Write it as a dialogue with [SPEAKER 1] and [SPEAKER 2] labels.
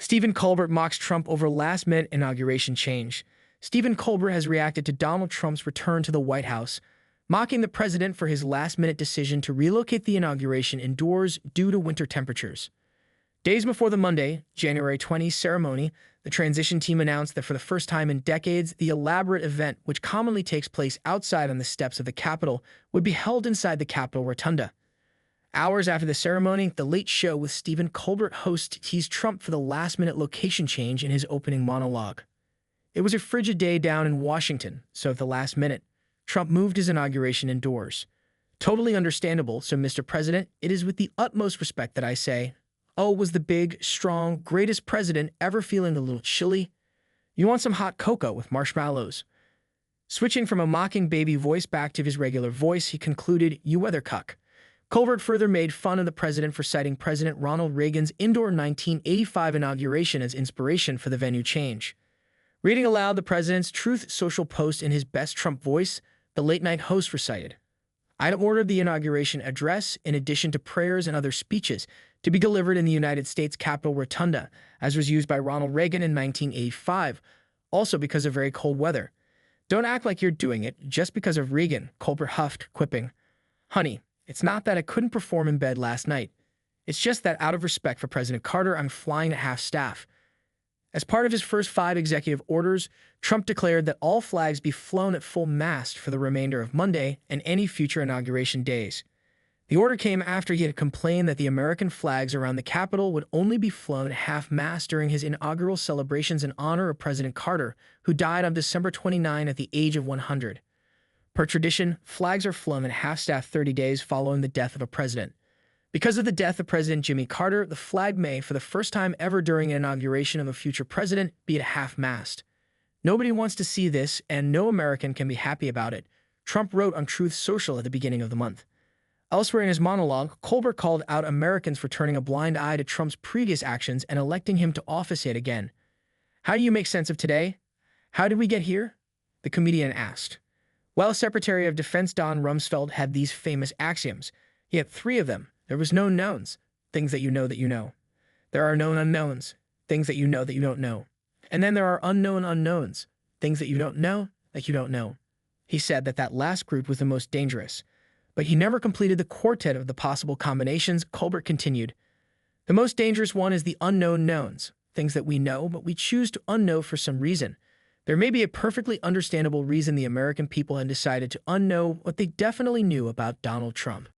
[SPEAKER 1] Stephen Colbert mocks Trump over last-minute inauguration change. Stephen Colbert has reacted to Donald Trump's return to the White House, mocking the president for his last-minute decision to relocate the inauguration indoors due to winter temperatures. Days before the Monday, January 20 ceremony, the transition team announced that for the first time in decades, the elaborate event, which commonly takes place outside on the steps of the Capitol, would be held inside the Capitol Rotunda. Hours after the ceremony, The Late Show with Stephen Colbert host teased Trump for the last-minute location change in his opening monologue. It was a frigid day down in Washington, so at the last minute, Trump moved his inauguration indoors. Totally understandable, so Mr. President, it is with the utmost respect that I say, oh, was the big, strong, greatest president ever feeling a little chilly? You want some hot cocoa with marshmallows? Switching from a mocking baby voice back to his regular voice, he concluded, you weathercock. Colbert further made fun of the president for citing President Ronald Reagan's indoor 1985 inauguration as inspiration for the venue change. Reading aloud the president's Truth Social post in his best Trump voice, the late-night host recited, I'd ordered the inauguration address, in addition to prayers and other speeches, to be delivered in the United States Capitol Rotunda, as was used by Ronald Reagan in 1985, also because of very cold weather. Don't act like you're doing it just because of Reagan, Colbert huffed, quipping, honey, it's not that I couldn't perform in bed last night. It's just that out of respect for President Carter, I'm flying at half-staff. As part of his first 5 executive orders, Trump declared that all flags be flown at full mast for the remainder of Monday and any future inauguration days. The order came after he had complained that the American flags around the Capitol would only be flown at half-mast during his inaugural celebrations in honor of President Carter, who died on December 29 at the age of 100. Per tradition, flags are flown at half-staff 30 days following the death of a president. Because of the death of President Jimmy Carter, the flag may, for the first time ever during an inauguration of a future president, be at half-mast. Nobody wants to see this, and no American can be happy about it, Trump wrote on Truth Social at the beginning of the month. Elsewhere in his monologue, Colbert called out Americans for turning a blind eye to Trump's previous actions and electing him to office yet again. How do you make sense of today? How did we get here? The comedian asked. Well, Secretary of Defense Don Rumsfeld had these famous axioms. He had 3 of them. There was known knowns, things that you know that you know. There are known unknowns, things that you know that you don't know. And then there are unknown unknowns, things that you don't know that you don't know. He said that last group was the most dangerous. But he never completed the quartet of the possible combinations. Colbert continued. The most dangerous one is the unknown knowns, things that we know, but we choose to unknow for some reason. There may be a perfectly understandable reason the American people had decided to unknow what they definitely knew about Donald Trump.